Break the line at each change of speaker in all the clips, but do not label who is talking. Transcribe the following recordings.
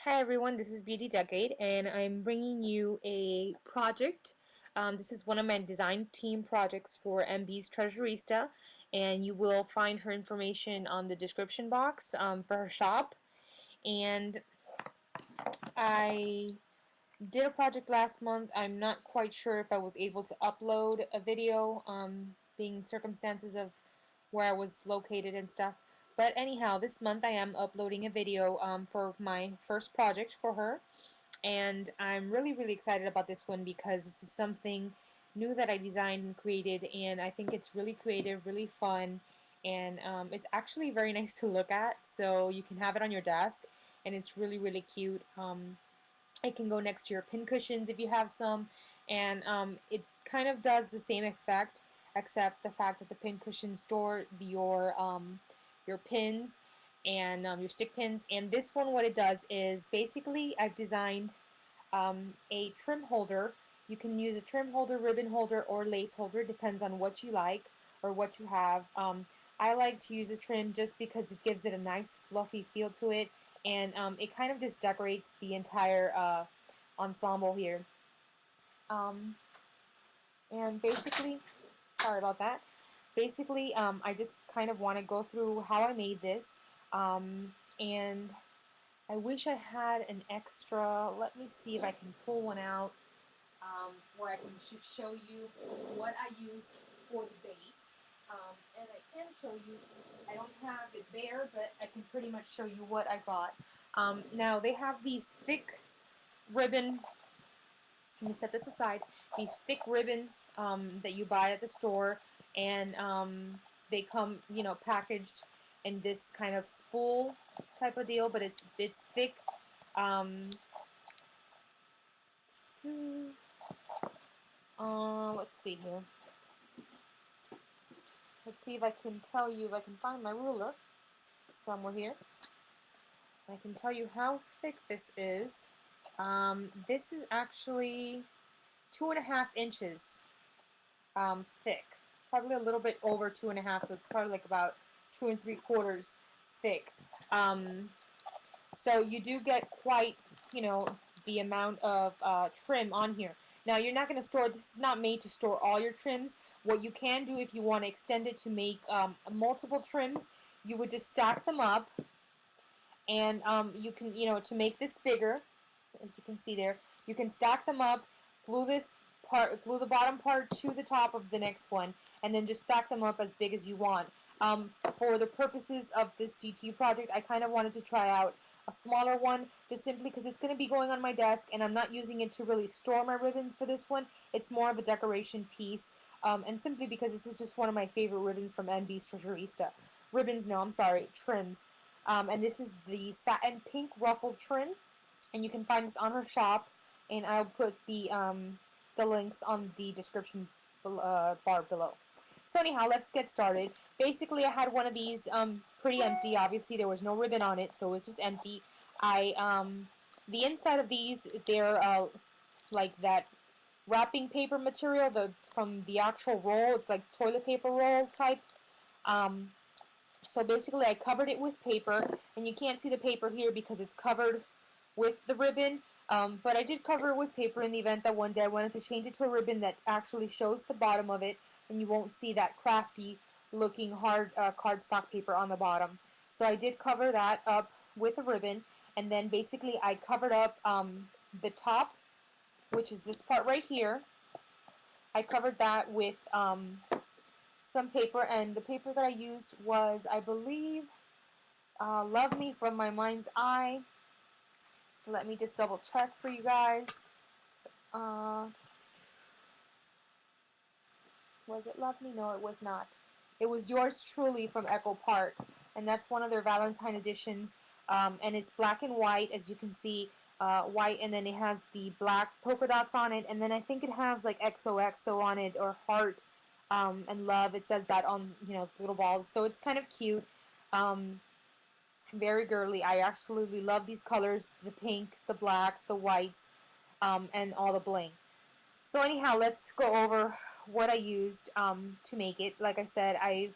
Hi everyone, this is BeautyDecade and I'm bringing you a project. This is one of my design team projects for MB's Treasurista, and you will find her information on the description box for her shop. And I did a project last month. I'm not quite sure if I was able to upload a video, being circumstances of where I was located and stuff. But anyhow, this month I am uploading a video for my first project for her. And I'm really excited about this one because this is something new that I designed and created, and I think it's really creative, really fun, and it's actually very nice to look at, so you can have it on your desk, and it's really cute. It can go next to your pin cushions if you have some, and it kind of does the same effect, except the fact that the pin cushions store your pins and your stick pins. And this one, what it does is basically I've designed a trim holder. You can use a trim holder, ribbon holder, or lace holder, depends on what you like or what you have. I like to use a trim just because it gives it a nice fluffy feel to it, and it kind of just decorates the entire ensemble here. Um, and basically, sorry about that. Basically, I just kind of want to go through how I made this, and I wish I had an extra. Let me see if I can pull one out where I can show you what I used for the base. And I can show you, I don't have it there, but I can pretty much show you what I got. Now, they have these thick ribbon, let me set this aside, these thick ribbons that you buy at the store, and they come, packaged in this kind of spool type of deal, but it's thick. Um, let's see here. Let's see if I can tell you, if I can find my ruler somewhere here. I can tell you how thick this is. This is actually 2.5 inches thick. Probably a little bit over 2.5, so it's probably like about 2 3/4 thick. So you do get quite, the amount of trim on here. Now, you're not going to store, this is not made to store all your trims. What you can do if you want to extend it to make multiple trims, you would just stack them up, and you can, to make this bigger, as you can see there, you can stack them up, glue this part, glue the bottom part to the top of the next one, and then just stack them up as big as you want. For the purposes of this DT project, I kind of wanted to try out a smaller one, just simply because it's going to be going on my desk, and I'm not using it to really store my ribbons for this one. It's more of a decoration piece, and simply because this is just one of my favorite ribbons from MB's Treasurista. Ribbons, no, I'm sorry, trims. And this is the satin pink ruffled trim, and you can find this on her shop, and I'll put the links on the description bar below. So anyhow, let's get started. Basically, I had one of these pretty empty. Obviously, there was no ribbon on it, so it was just empty. The inside of these, they're like that wrapping paper material, from the actual roll. It's like toilet paper roll type. Um, so basically, I covered it with paper, and you can't see the paper here because it's covered with the ribbon. But I did cover it with paper in the event that one day I wanted to change it to a ribbon that actually shows the bottom of it, and you won't see that crafty looking hard cardstock paper on the bottom. So I did cover that up with a ribbon, and then basically I covered up the top, which is this part right here. I covered that with some paper, and the paper that I used was, I believe, Love Me from My Mind's Eye. Let me just double check for you guys. Uh, was it Love Me? No, it was not. It was Yours Truly from Echo Park, and that's one of their Valentine editions. And it's black and white, as you can see, white, and then it has the black polka dots on it, and then I think it has like XoXo on it, or heart and love. It says that on, little balls, so it's kind of cute. Um, Very girly. I absolutely love these colors, the pinks, the blacks, the whites, and all the bling. So anyhow, let's go over what I used to make it. Like I said, I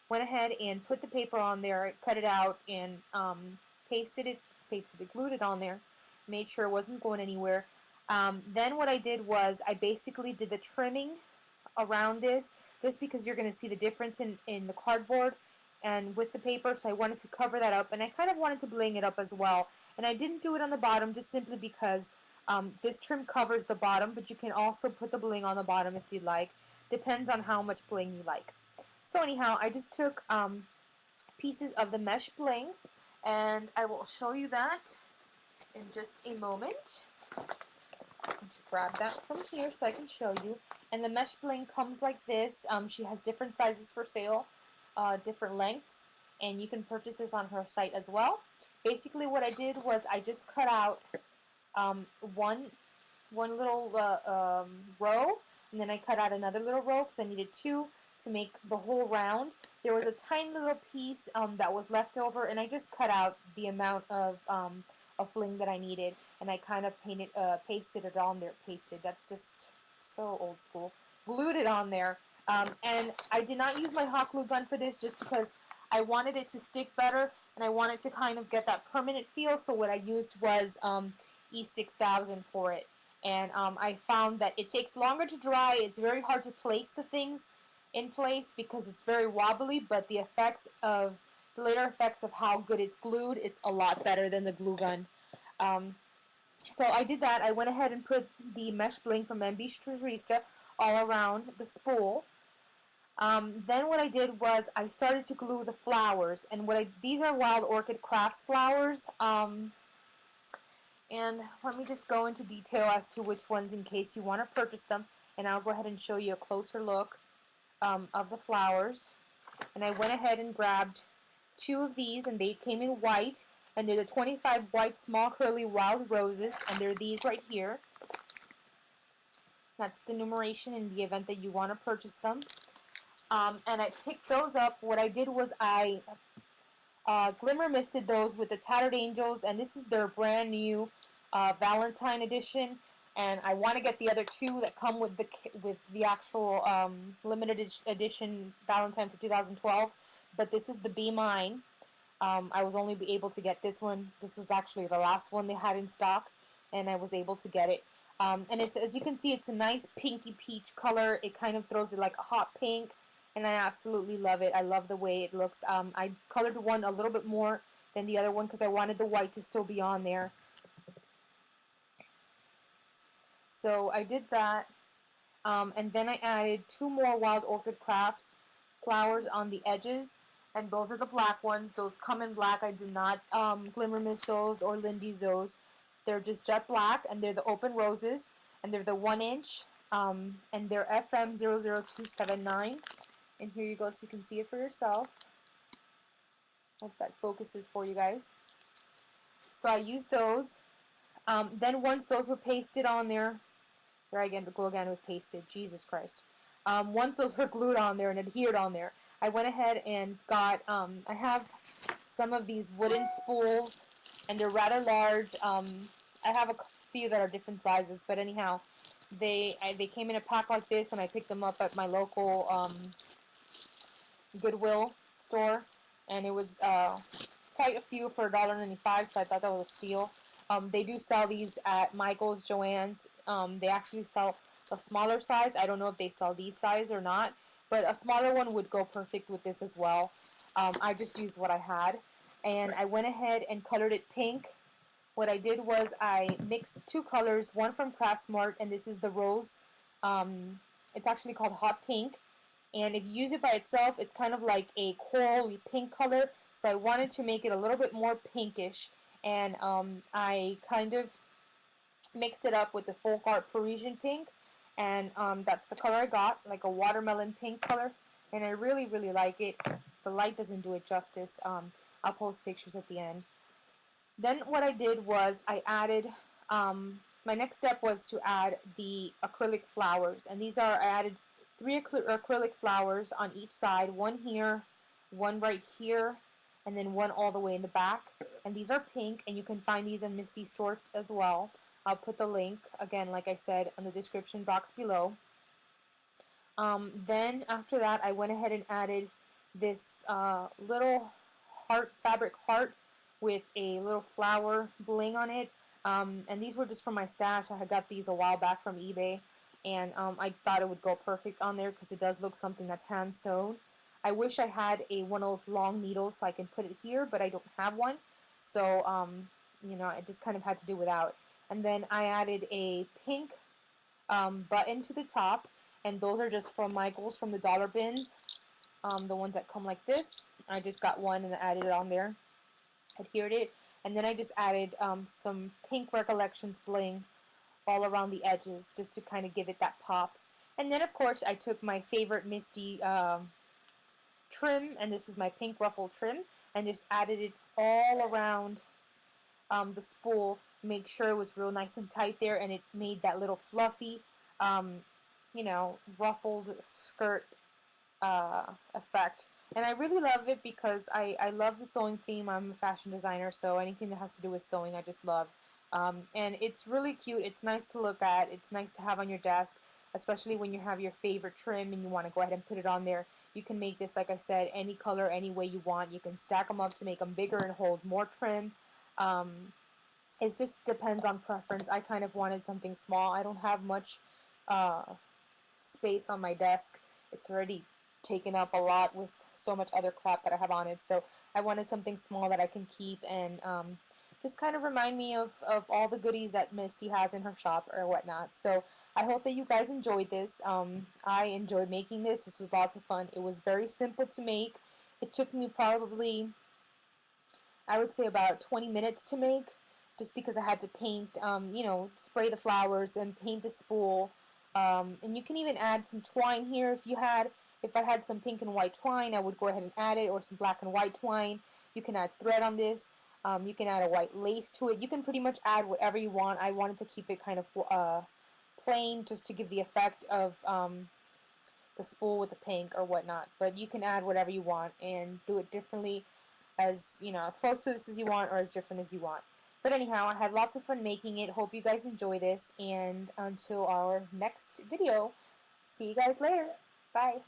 went ahead and put the paper on there, cut it out, and pasted it pasted it, glued it on there, made sure it wasn't going anywhere. Then what I did was I basically did the trimming around this, just because you're going to see the difference in the cardboard and with the paper, so I wanted to cover that up, and I kind of wanted to bling it up as well. And I didn't do it on the bottom just simply because this trim covers the bottom, but you can also put the bling on the bottom if you'd like. Depends on how much bling you like. So anyhow, I just took pieces of the mesh bling, and I will show you that in just a moment. To grab that from here so I can show you. And the mesh bling comes like this. She has different sizes for sale, different lengths, and you can purchase this on her site as well. Basically what I did was I just cut out one little row, and then I cut out another little row because I needed two to make the whole round. There was a tiny little piece that was left over, and I just cut out the amount of bling that I needed, and I kind of pasted it on there. That's just so old school. Glued it on there, and I did not use my hot glue gun for this just because I wanted it to stick better, and I wanted to kind of get that permanent feel. So what I used was E6000 for it, and I found that it takes longer to dry. It's very hard to place the things in place because it's very wobbly, but the later effects of how good it's glued, it's a lot better than the glue gun. So I did that. I went ahead and put the mesh bling from MBT Treasurista all around the spool. Then what I did was I started to glue the flowers, and these are Wild Orchid Crafts flowers. And let me just go into detail as to which ones in case you want to purchase them, and I'll go ahead and show you a closer look of the flowers. And I went ahead and grabbed two of these, and they came in white, and they're the 25 white small curly wild roses, and they're these right here. That's the numeration in the event that you want to purchase them. And I picked those up. What I did was I glimmer misted those with the Tattered Angels, and this is their brand new Valentine edition. And I want to get the other two that come with the actual limited edition Valentine for 2012. But this is the Be Mine. I was only able to get this one. This was actually the last one they had in stock, and I was able to get it. And it's, as you can see, it's a nice pinky peach color. It kind of throws it like a hot pink, and I absolutely love it. I love the way it looks. I colored one a little bit more than the other one because I wanted the white to still be on there. So I did that, and then I added two more Wild Orchid Crafts flowers on the edges, and those are the black ones. Those come in black. I do not glimmer mist those or Lindy's those. They're just jet black, and they're the open roses, and they're the 1 inch, and they're FM00279. And here you go, so you can see it for yourself. Hope that focuses for you guys. So I used those. Then once those were pasted on there, there I go again with pasted, Jesus Christ. Once those were glued on there and adhered on there, I went ahead and got, I have some of these wooden spools, and they're rather large. I have a few that are different sizes, but anyhow, they came in a pack like this, and I picked them up at my local Goodwill store, and it was quite a few for $1.95, so I thought that was a steal. They do sell these at Michael's, Joann's. They actually sell a smaller size. I don't know if they sell these size or not, but a smaller one would go perfect with this as well. I just used what I had, and I went ahead and colored it pink. What I did was I mixed two colors, one from Craftsmart, and this is the rose. It's actually called Hot Pink, and if you use it by itself, it's kind of like a corally pink color, so I wanted to make it a little bit more pinkish. And I kind of mixed it up with the Folk Art Parisian pink, and that's the color I got, like a watermelon pink color, and I really, really like it. The light doesn't do it justice. I'll post pictures at the end. Then what I did was I added, my next step was to add the acrylic flowers, and these are, I added 3 acrylic flowers on each side, one here, one right here, and then one all the way in the back. And these are pink, and you can find these in Misty's store as well. I'll put the link, again, like I said, in the description box below. Then after that, I went ahead and added this little fabric heart with a little flower bling on it. And these were just from my stash. I had got these a while back from eBay, and I thought it would go perfect on there because it does look something that's hand sewn. I wish I had one of those long needles so I can put it here, but I don't have one. So, you know, I just kind of had to do without. And then I added a pink button to the top, and those are just from Michael's from the dollar bins, the ones that come like this. I just got one and added it on there, adhered it, and then I just added some pink Recollections bling all around the edges just to kind of give it that pop. And then of course I took my favorite Misty trim, and this is my pink ruffle trim, and just added it all around the spool. Make sure it was real nice and tight there, and it made that little fluffy, you know, ruffled skirt effect. And I really love it because I love the sewing theme. I'm a fashion designer, so anything that has to do with sewing I just love. And it's really cute. It's nice to look at. It's nice to have on your desk, especially when you have your favorite trim and you want to go ahead and put it on there. You can make this, like I said, any color, any way you want. You can stack them up to make them bigger and hold more trim. It just depends on preference. I kind of wanted something small. I don't have much uh, space on my desk. It's already taken up a lot with so much other crap that I have on it. So I wanted something small that I can keep and just kind of remind me of all the goodies that Misty has in her shop or whatnot. So I hope that you guys enjoyed this. I enjoyed making this. This was lots of fun. It was very simple to make. It took me probably, I would say, about 20 minutes to make, just because I had to paint, you know, spray the flowers and paint the spool. And you can even add some twine here if you had. If I had some pink and white twine, I would go ahead and add it, or some black and white twine. You can add thread on this. You can add a white lace to it. You can pretty much add whatever you want. I wanted to keep it kind of plain, just to give the effect of the spool with the pink or whatnot. But you can add whatever you want and do it differently, as you know, as close to this as you want or as different as you want. But anyhow, I had lots of fun making it. Hope you guys enjoy this, and until our next video, see you guys later. Bye.